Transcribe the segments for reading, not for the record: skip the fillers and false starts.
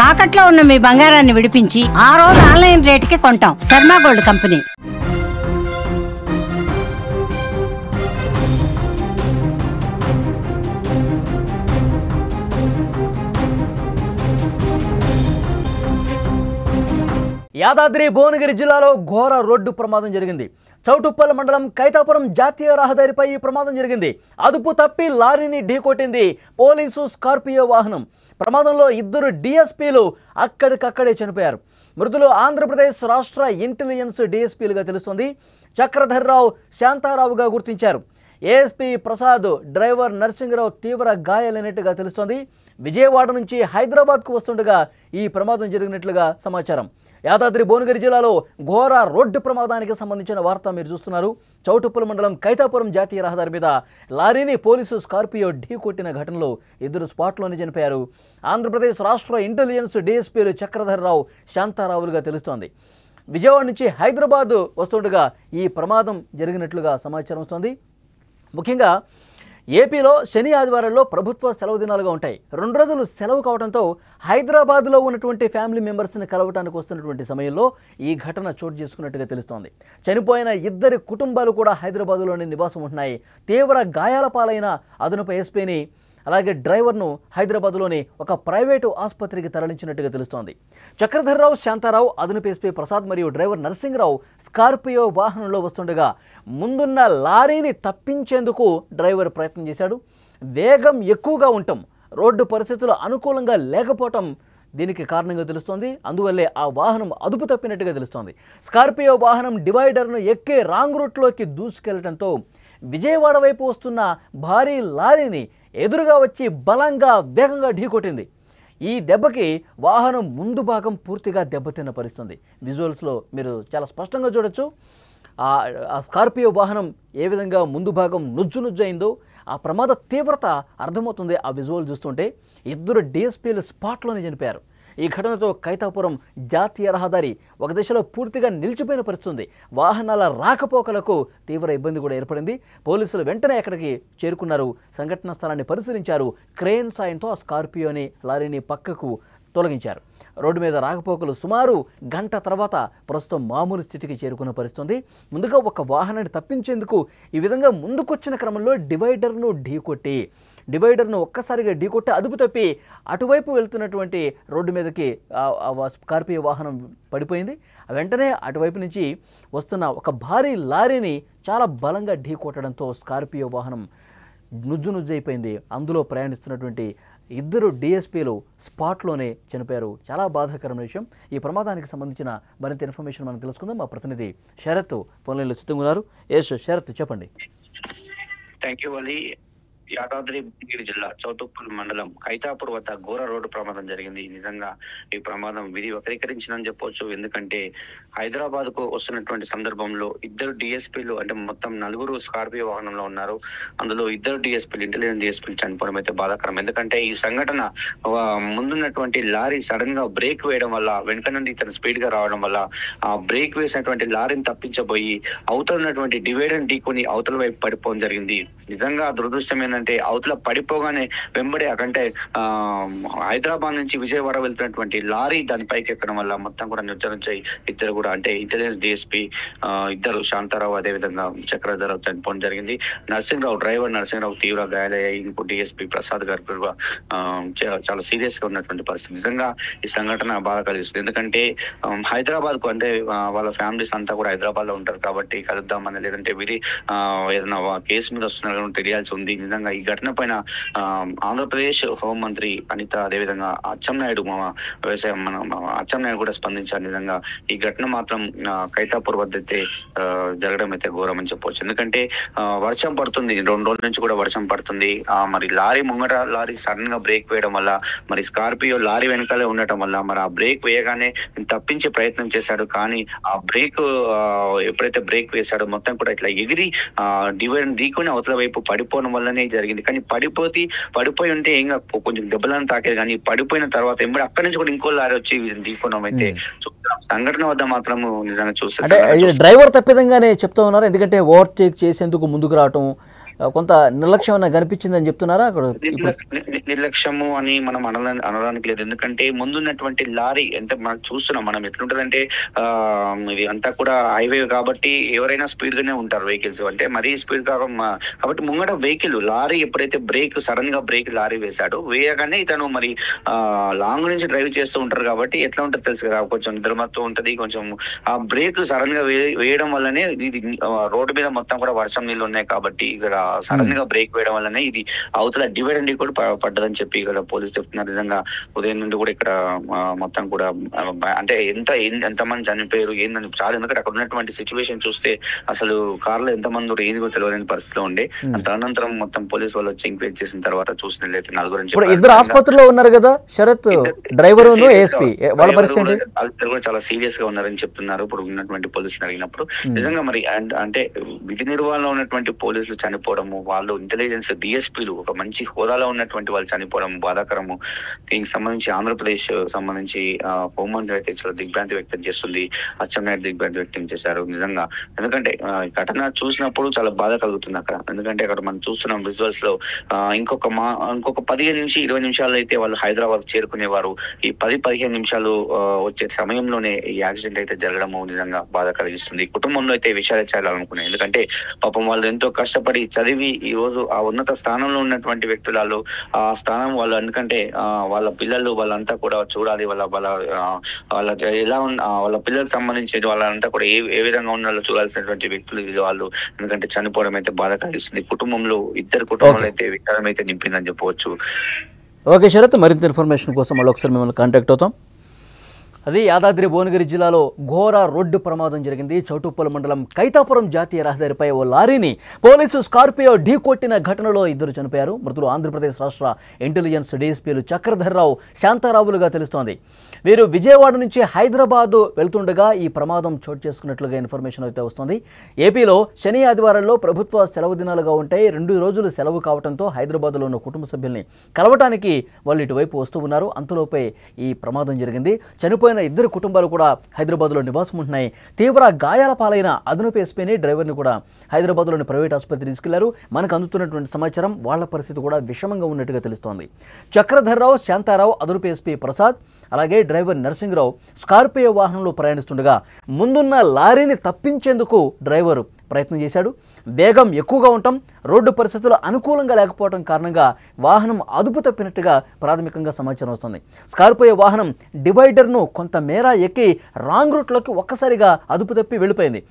తాకట్లో ఉన్న మీ బంగారాన్ని విడిపించి ఆ రోజు ఆన్లైన్ రేటుకి కొంటాం. Sharma gold company. యాదాద్రి భువనగిరి జిల్లాలో ఘోర రోడ్డు ప్రమాదం జరిగింది. చౌటుప్పల్ మండలం కైతాపురం జాతీయ రహదారిపై ఈ ప్రమాదం జరిగింది. అదుపు తప్పి లారీని ఢీకొట్టింది పోలీసు స్కార్పియో వాహనం. ప్రమాదంలో 2 డిఎస్పీలు అక్కడికక్కడే చనిపోయారు. మృతులు ఆంధ్రప్రదేశ్ రాష్ట్ర ఇంటెలిజెన్స్ డిఎస్పీలుగా తెలుస్తోంది. చక్రధర్రావు, శాంతారావుగా గుర్తించారు. ఏఎస్పీ ప్రసాద్, డ్రైవర్ నరసింగరావు తీవ్ర గాయాలైనట్టుగా తెలుస్తోంది. విజయవాడ నుంచి హైదరాబాద్కు వస్తుండగా ఈ ప్రమాదం జరిగినట్లుగా సమాచారం. యాదాద్రి భువనగిరి జిల్లాలో ఘోర రోడ్డు ప్రమాదానికి సంబంధించిన వార్త మీరు చూస్తున్నారు. చౌటుప్పల్ మండలం కైతాపురం జాతీయ రహదారి మీద లారీని పోలీసు స్కార్పియో ఢీకొట్టిన ఘటనలో 2 స్పాట్లోనే చనిపోయారు. ఆంధ్రప్రదేశ్ రాష్ట్ర ఇంటెలిజెన్స్ డిఎస్పీలు చక్రధర్రావు, శాంతారావులుగా తెలుస్తోంది. విజయవాడ నుంచి హైదరాబాద్ వస్తుండగా ఈ ప్రమాదం జరిగినట్లుగా సమాచారం వస్తోంది. ముఖ్యంగా ఏపీలో శని ఆదివారాల్లో ప్రభుత్వ సెలవు దినాలుగా ఉంటాయి. 2 రోజులు సెలవు కావడంతో హైదరాబాద్లో ఉన్నటువంటి ఫ్యామిలీ మెంబర్స్ని కలవటానికి వస్తున్నటువంటి సమయంలో ఈ ఘటన చోటు చేసుకున్నట్టుగా తెలుస్తోంది. చనిపోయిన 2 కుటుంబాలు కూడా హైదరాబాద్లోని నివాసం ఉంటున్నాయి. తీవ్ర గాయాల పాలైన అదనపు ఎస్పీని అలాగే డ్రైవర్ను హైదరాబాద్లోని ఒక ప్రైవేటు ఆసుపత్రికి తరలించినట్టుగా తెలుస్తోంది. చక్రధర్రావు, శాంతారావు, అదనపు ఎస్పీ ప్రసాద్ మరియు డ్రైవర్ నరసింగరావు స్కార్పియో వాహనంలో వస్తుండగా ముందున్న లారీని తప్పించేందుకు డ్రైవర్ ప్రయత్నం చేశాడు. వేగం ఎక్కువగా ఉండటం, రోడ్డు పరిస్థితులు అనుకూలంగా లేకపోవటం దీనికి కారణంగా తెలుస్తోంది. అందువల్లే ఆ వాహనం అదుపు తప్పినట్టుగా తెలుస్తోంది. స్కార్పియో వాహనం డివైడర్ను ఎక్కి రాంగ్ రూట్లోకి దూసుకెళ్లడంతో విజయవాడ వైపు వస్తున్న భారీ లారీని ఎదురుగా వచ్చి బలంగా వేగంగా ఢీకొట్టింది. ఈ దెబ్బకి వాహనం ముందు భాగం పూర్తిగా దెబ్బతిన్న పరిస్థితుంది. విజువల్స్లో మీరు చాలా స్పష్టంగా చూడొచ్చు. ఆ స్కార్పియో వాహనం ఏ విధంగా ముందు భాగం నుజ్జు అయిందో ఆ ప్రమాద తీవ్రత అర్థమవుతుంది. ఆ విజువల్ చూస్తుంటే 2 డిఎస్పీలు స్పాట్లోనే చనిపోయారు. ఈ ఘటనతో కైతాపురం జాతీయ రహదారి ఒక దిశలో పూర్తిగా నిలిచిపోయిన పరిస్థితుంది. వాహనాల రాకపోకలకు తీవ్ర ఇబ్బంది కూడా ఏర్పడింది. పోలీసులు వెంటనే అక్కడికి చేరుకున్నారు. సంఘటనా స్థలాన్ని పరిశీలించారు. క్రేన్ సాయంతో ఆ స్కార్పియోని, లారీని పక్కకు తొలగించారు. రోడ్డు మీద రాకపోకలు సుమారు గంట తర్వాత ప్రస్తుతం మామూలు స్థితికి చేరుకున్న పరిస్థితుంది. ముందుగా ఒక వాహనాన్ని తప్పించేందుకు ఈ విధంగా ముందుకొచ్చిన క్రమంలో డివైడర్ను ఒక్కసారిగా ఢీకొట్టి అదుపు తప్పి అటువైపు వెళ్తున్నటువంటి రోడ్డు మీదకి స్కార్పియో వాహనం పడిపోయింది. వెంటనే అటువైపు నుంచి వస్తున్న ఒక భారీ లారీని చాలా బలంగా ఢీకొట్టడంతో స్కార్పియో వాహనం నుజ్జైపోయింది. అందులో ప్రయాణిస్తున్నటువంటి 2 డిఎస్పీలు స్పాట్లోనే చనిపోయారు. చాలా బాధాకరమైన విషయం. ఈ ప్రమాదానికి సంబంధించిన మరింత ఇన్ఫర్మేషన్ మనం తెలుసుకుందాం. మా ప్రతినిధి శరత్ ఫోన్ లైన్లో సిద్ధంగా ఉన్నారు. శరత్, చెప్పండి. Thank you Ali. యాదాద్రి భువనగిరి జిల్లా చౌటుప్పల్ మండలం కైతాపూర్ వద్ద ఘోర రోడ్డు ప్రమాదం జరిగింది. నిజంగా ఈ ప్రమాదం విధి వక్రీకరించిందని చెప్పొచ్చు. ఎందుకంటే హైదరాబాద్ కు వస్తున్నటువంటి సందర్భంలో 2 డిఎస్పీలు, అంటే మొత్తం 4 స్కార్పియో వాహనంలో ఉన్నారు. అందులో 2 డిఎస్పీలు, ఇంటెలిజెన్స్ డిఎస్పీలు చనిపోవడం అయితే బాధాకరం. ఎందుకంటే ఈ సంఘటన ముందున్నటువంటి లారీ సడన్ గా బ్రేక్ వేయడం వల్ల, వెనుక నుండి ఇతను స్పీడ్ గా రావడం వల్ల ఆ బ్రేక్ వేసినటువంటి లారీని తప్పించబోయి అవతల ఉన్నటువంటి డివైడర్ ఢీకొని అవతల వైపు పడిపోవడం జరిగింది. నిజంగా దురదృష్టం ఏంటంటే అవతల పడిపోగానే వెంబడే అంటే హైదరాబాద్ నుంచి విజయవాడ వెళ్తున్నటువంటి లారీ దాని పైకి ఎక్కడం వల్ల మొత్తం కూడా నిర్జరించాయి. 2 కూడా, అంటే ఇంటెలిజెన్స్ డిఎస్పీ 2 శాంతారావు, అదేవిధంగా చక్రధర్రావు చనిపోవడం జరిగింది. డ్రైవర్ నరసింగరావు తీవ్ర గాయాలయ్యాయి. ఇంకో డిఎస్పీ ప్రసాద్ గారు కూడా చాలా సీరియస్ గా ఉన్నటువంటి పరిస్థితి. నిజంగా ఈ సంఘటన బాధ కలిగిస్తుంది. ఎందుకంటే హైదరాబాద్ కు, అంటే వాళ్ళ ఫ్యామిలీస్ అంతా కూడా హైదరాబాద్ లో ఉంటారు కాబట్టి కలుద్దామని, లేదంటే విధి ఏదైనా కేసు మీద వస్తున్నా తెలియాల్సి ఉంది. నిజంగా ఈ ఘటన పైన ఆంధ్రప్రదేశ్ హోంమంత్రి అనిత, అదేవిధంగా అచ్చెన్నాయుడు, అచ్చెన్నాయుడు కూడా స్పందించారు. నిజంగా ఈ ఘటన మాత్రం కైతాపూర్ వద్ద అయితే జరగడం అయితే ఘోరం అని చెప్పవచ్చు. ఎందుకంటే వర్షం పడుతుంది, 2 రోజుల నుంచి కూడా వర్షం పడుతుంది. మరి లారీ సడన్ గా బ్రేక్ వేయడం వల్ల, మరి స్కార్పియో లారీ వెనకాలే ఉండటం వల్ల, మరి ఆ బ్రేక్ వేయగానే తప్పించే ప్రయత్నం చేశాడు. కానీ ఆ బ్రేక్ ఎప్పుడైతే బ్రేక్ వేశాడో మొత్తం కూడా ఇట్లా ఎగిరి డివైడర్ ఢీకొని అవతల వైపు పడిపోవడం వల్లనే జరిగింది. కానీ పడిపోయి ఉంటే ఏం కొంచెం దెబ్బలను తాకేది, కానీ పడిపోయిన తర్వాత ఎంబడి అక్కడి నుంచి కూడా ఇంకో లారీ వచ్చి ఢీకోవడం అయితే సంఘటన వద్ద మాత్రం నిజంగా చూస్తే డ్రైవర్ తప్పిదంగానే చెప్తా ఉన్నారు. ఎందుకంటే ఓవర్టేక్ చేసేందుకు ముందుకు రావటం, కొంత నిర్లక్ష్యం కనిపించిందని చెప్తున్నారా అక్కడ? నిర్లక్ష్యము అని మనం అనడానికి లేదు. ఎందుకంటే ముందున్నటువంటి లారీ ఎంత మనం చూస్తున్నాం, మనం ఎట్లుంటదంటే ఇది అంతా కూడా హైవే కాబట్టి ఎవరైనా స్పీడ్ గానే ఉంటారు వెహికల్స్, అంటే మరీ స్పీడ్ కాబట్టి ముంగట వెహికల్ లారీ ఎప్పుడైతే సడన్ గా బ్రేక్ లారీ వేశాడు, వేయగానే ఇతను మరి లాంగ్ నుంచి డ్రైవ్ చేస్తూ ఉంటారు కాబట్టి ఎట్లా ఉంటుంది తెలుసు కదా, కొంచెం నిద్రమత్తు ఉంటది, కొంచెం ఆ బ్రేక్ సడన్ గా వేయడం వల్లనే ఇది రోడ్డు మీద మొత్తం కూడా వర్షం నీళ్ళు ఉన్నాయి కాబట్టి ఇక్కడ సడన్ గా బ్రేక్ వేయడం వల్లనే ఇది అవతల డివైడ్ అండ్ కూడా పడ్డదని చెప్పి ఇక్కడ పోలీసు చెప్తున్నారు. నిజంగా ఉదయం నుండి కూడా ఇక్కడ మొత్తం కూడా అంటే ఎంతమంది చనిపోయారు ఏందని చాలా, ఎందుకంటే అక్కడ ఉన్నటువంటి సిచ్యువేషన్ చూస్తే అసలు కార్లో ఎంతమంది ఏందో తెలియని పరిస్థితిలో ఉండే. తదనంతరం మొత్తం పోలీసు వాళ్ళు వచ్చి ఎంక్వైరీ చేసిన తర్వాత చూసినట్లయితే నలుగురు ఇద్దరు ఆసుపత్రిలో ఉన్నారు కదా శరత్, డ్రైవర్ వాళ్ళ పరిస్థితి కూడా చాలా సీరియస్ గా ఉన్నారని చెప్తున్నారు ఇప్పుడు ఉన్నటువంటి పోలీసులు అడిగినప్పుడు. నిజంగా మరి అంటే విధి నిర్వహణలో ఉన్నటువంటి పోలీసులు చనిపోవడము, వాళ్ళు ఇంటెలిజెన్స్ డిఎస్పీలు ఒక మంచి హోదాలో ఉన్నటువంటి వాళ్ళు చనిపోవడం బాధాకరము. దీనికి సంబంధించి ఆంధ్రప్రదేశ్ సంబంధించి హోంమంత్రి అయితే చాలా దిగ్భ్రాంతి వ్యక్తం చేస్తుంది, అచ్చెన్నాయుడు దిగ్భ్రాంతి వ్యక్తం చేశారు నిజంగా. ఎందుకంటే ఘటన చూసినప్పుడు చాలా బాధ కలుగుతుంది అక్కడ. ఎందుకంటే అక్కడ మనం చూస్తున్నాం విజువల్స్ లో ఇంకొక 15 నుంచి 20 నిమిషాలు అయితే వాళ్ళు హైదరాబాద్ చేరుకునేవారు. ఈ 10-15 నిమిషాలు వచ్చే సమయంలోనే ఈ యాక్సిడెంట్ అయితే జరగడము నిజంగా బాధ కలిగిస్తుంది. కుటుంబంలో అయితే విషయాలు చేయాలనుకున్నాయి, ఎందుకంటే పాపం వాళ్ళు ఎంతో కష్టపడి చదివి ఈ రోజు ఆ ఉన్నత స్థానంలో ఉన్నటువంటి వ్యక్తులు ఆ స్థానం వాళ్ళు, ఎందుకంటే వాళ్ళ పిల్లలు వాళ్ళంతా కూడా చూడాలి, వాళ్ళ ఎలా వాళ్ళ పిల్లలకు సంబంధించి వాళ్ళంతా కూడా ఏ విధంగా ఉన్నారో చూడాల్సినటువంటి వ్యక్తులు వాళ్ళు. ఎందుకంటే చనిపోవడం అయితే బాధ కలిగిస్తుంది. కుటుంబంలో ఇద్దరు కుటుంబాలు అయితే విచారం అయితే నింపిందని చెప్పవచ్చు. ఓకే శరత్, మరింత ఇన్ఫర్మేషన్ కోసం మళ్ళీ ఒకసారి మిమ్మల్ని కాంటాక్ట్ అవుతాం. అది యాదాద్రి భువనగిరి జిల్లాలో ఘోర రోడ్డు ప్రమాదం జరిగింది. చౌటుప్పల్ మండలం కైతాపురం జాతీయ రహదారిపై ఓ లారీని పోలీసు స్కార్పియో ఢీకొట్టిన ఘటనలో ఇద్దరు చనిపోయారు. మృతులు ఆంధ్రప్రదేశ్ రాష్ట్ర ఇంటెలిజెన్స్ డీఎస్పీలు చక్రధర్రావు, శాంతారావులుగా తెలుస్తోంది. వీరు విజయవాడ నుంచి హైదరాబాద్ వెళ్తుండగా ఈ ప్రమాదం చోటు చేసుకున్నట్లుగా ఇన్ఫర్మేషన్ అయితే వస్తుంది. ఏపీలో శని ఆదివారాల్లో ప్రభుత్వ సెలవు దినాలుగా ఉంటాయి. 2 రోజులు సెలవు కావడంతో హైదరాబాద్లో ఉన్న కుటుంబ సభ్యుల్ని కలవటానికి వాళ్ళు ఇటువైపు వస్తూ ఉన్నారు. అంతలోపే ఈ ప్రమాదం జరిగింది. చనిపోయిన ఇద్దరు కుటుంబాలు కూడా హైదరాబాద్లో నివాసం ఉంటున్నాయి. తీవ్ర గాయాల పాలైన అదనపు ఎస్పీని, డ్రైవర్ని కూడా హైదరాబాద్లోని ప్రైవేట్ ఆసుపత్రి తీసుకెళ్లారు. మనకు అందుతున్నటువంటి సమాచారం వాళ్ళ పరిస్థితి కూడా విషమంగా ఉన్నట్టుగా తెలుస్తోంది. చక్రధర్రావు, శాంతారావు, అదనపు ఎస్పీ ప్రసాద్, అలాగే డ్రైవర్ నరసింహరావు స్కార్పియో వాహనంలో ప్రయాణిస్తుండగా ముందున్న లారీని తప్పించేందుకు డ్రైవర్ ప్రయత్నం చేశాడు. వేగం ఎక్కువగా ఉండటం, రోడ్డు పరిస్థితులు అనుకూలంగా లేకపోవడం కారణంగా వాహనం అదుపు తప్పినట్టుగా ప్రాథమికంగా సమాచారం వస్తుంది. స్కార్పియో వాహనం డివైడర్ను కొంతమేర ఎక్కి రాంగ్ రూట్లోకి ఒక్కసారిగా అదుపు తప్పి వెళ్ళిపోయింది.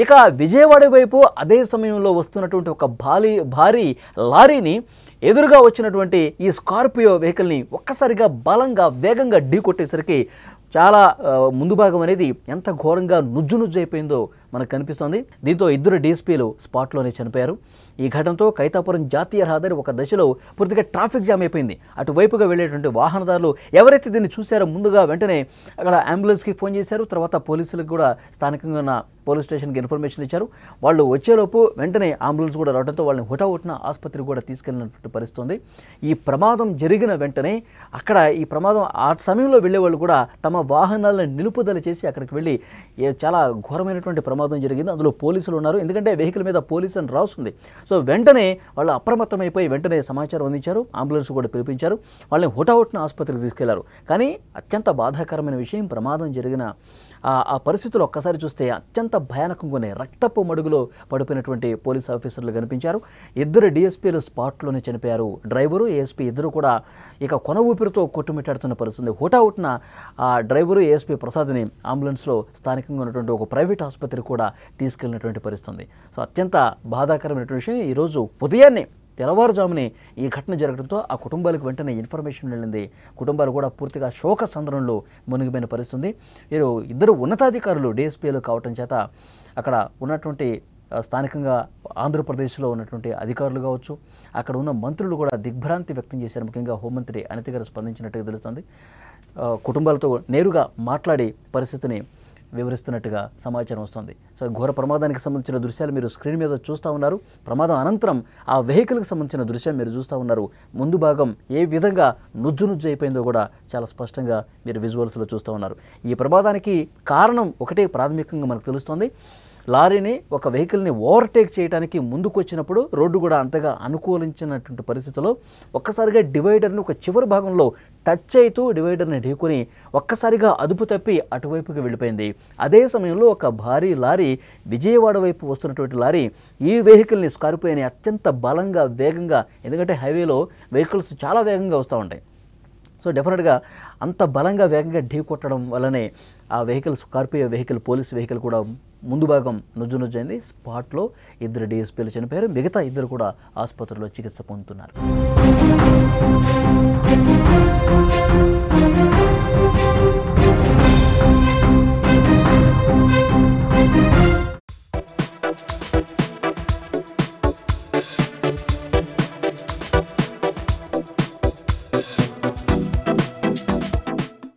ఇక విజయవాడ వైపు అదే సమయంలో వస్తున్నటువంటి ఒక భారీ లారీని ఎదురుగా వచ్చినటువంటి ఈ స్కార్పియో వెహికల్ని ఒక్కసారిగా బలంగా వేగంగా ఢీకొట్టేసరికి చాలా ముందు భాగం అనేది ఎంత ఘోరంగా నుజ్జు అయిపోయిందో మనకు కనిపిస్తోంది. దీంతో ఇద్దరు డీఎస్పీలు స్పాట్లోనే చనిపోయారు. ఈ ఘటనతో కైతాపురం జాతీయ రహదారి ఒక దశలో పూర్తిగా ట్రాఫిక్ జామ్ అయిపోయింది. అటువైపుగా వెళ్ళేటువంటి వాహనదారులు ఎవరైతే దీన్ని చూశారో ముందుగా వెంటనే అక్కడ అంబులెన్స్కి ఫోన్ చేశారు. తర్వాత పోలీసులకు కూడా స్థానికంగా ఉన్న పోలీస్ స్టేషన్కి ఇన్ఫర్మేషన్ ఇచ్చారు. వాళ్ళు వచ్చేలోపు వెంటనే అంబులెన్స్ కూడా రావడంతో వాళ్ళని హుటాహుటిన ఆసుపత్రికి కూడా తీసుకెళ్ళినట్టు పరిస్థితుంది. ఈ ప్రమాదం జరిగిన వెంటనే అక్కడ ఈ ప్రమాదం ఆ సమయంలో వెళ్ళేవాళ్ళు కూడా తమ వాహనాలను నిలుపుదల చేసి అక్కడికి వెళ్ళి చాలా ఘోరమైనటువంటి ప్రమాదం జరిగింది. అందులో పోలీసులు ఉన్నారు, ఎందుకంటే వెహికల్ మీద పోలీసు అని రాస్తుంది. సో వెంటనే వాళ్ళు అప్రమత్తమైపోయి వెంటనే సమాచారం అందించారు. అంబులెన్స్ కూడా పిలిపించారు. వాళ్ళని హుటాహుటిన ఆసుపత్రికి తీసుకెళ్లారు. కానీ అత్యంత బాధాకరమైన విషయం, ప్రమాదం జరిగిన ఆ పరిస్థితులు ఒక్కసారి చూస్తే అత్యంత భయానకంగానే రక్తపు మడుగులో పడిపోయినటువంటి పోలీస్ ఆఫీసర్లు కనిపించారు. ఇద్దరు డీఎస్పీలు స్పాట్లోనే చనిపోయారు. డ్రైవరు, ఏఎస్పీ ఇద్దరు కూడా ఇక కొన ఊపిరితో కొట్టుమిట్టాడుతున్న పరిస్థితి. హుటాహుటిన ఆ డ్రైవరు, ఏఎస్పీ ప్రసాద్ని అంబులెన్స్లో స్థానికంగా ఉన్నటువంటి ఒక ప్రైవేట్ ఆసుపత్రికి కూడా తీసుకెళ్లినటువంటి పరిస్థితి. సో అత్యంత బాధాకరమైనటువంటి విషయం. ఈరోజు ఉదయాన్నే తెల్లవారుజామునే ఈ ఘటన జరగడంతో ఆ కుటుంబాలకు వెంటనే ఇన్ఫర్మేషన్ వెళ్ళింది. కుటుంబాలు కూడా పూర్తిగా శోక సంద్రంలో మునిగిపోయిన పరిస్థితుంది. వీరు ఇద్దరు ఉన్నతాధికారులు డీఎస్పీలు కావటం చేత అక్కడ ఉన్నటువంటి స్థానికంగా ఆంధ్రప్రదేశ్లో ఉన్నటువంటి అధికారులు కావచ్చు, అక్కడ ఉన్న మంత్రులు కూడా దిగ్భ్రాంతి వ్యక్తం చేశారు. ముఖ్యంగా హోంమంత్రి అనిత గారు స్పందించినట్టుగా తెలుస్తుంది. కుటుంబాలతో నేరుగా మాట్లాడి పరిస్థితిని వివరిస్తున్నట్టుగా సమాచారం వస్తుంది. సో ఘోర ప్రమాదానికి సంబంధించిన దృశ్యాలు మీరు స్క్రీన్ మీద చూస్తూ ఉన్నారు. ప్రమాదం అనంతరం ఆ వెహికల్కి సంబంధించిన దృశ్యం మీరు చూస్తూ ఉన్నారు. ముందు భాగం ఏ విధంగా నుజ్జు అయిపోయిందో కూడా చాలా స్పష్టంగా మీరు విజువల్స్లో చూస్తూ ఉన్నారు. ఈ ప్రమాదానికి కారణం ఒకటే ప్రాథమికంగా మనకు తెలుస్తోంది. లారీని ఒక వెహికల్ని ఓవర్టేక్ చేయడానికి ముందుకు వచ్చినప్పుడు రోడ్డు కూడా అంతగా అనుకూలించినటువంటి పరిస్థితుల్లో ఒక్కసారిగా డివైడర్ని ఒక చివరి భాగంలో టచ్ అవుతూ డివైడర్ని ఢీకొని ఒక్కసారిగా అదుపు తప్పి అటువైపుకి వెళ్ళిపోయింది. అదే సమయంలో ఒక భారీ లారీ, విజయవాడ వైపు వస్తున్నటువంటి లారీ ఈ వెహికల్ని, స్కార్పియోని అత్యంత బలంగా వేగంగా, ఎందుకంటే హైవేలో వెహికల్స్ చాలా వేగంగా వస్తూ ఉంటాయి, సో డెఫినెట్గా అంత బలంగా వేగంగా ఢీ కొట్టడం వల్లనే ఆ vehicle, Scorpio vehicle, police vehicle కూడా ముందు భాగం నుజ్జునుజ్జైంది. స్పాట్లో 2 DSPలు చనిపోయారు, మిగతా 2 కూడా ఆసుపత్రిలో చికిత్స పొందుతున్నారు.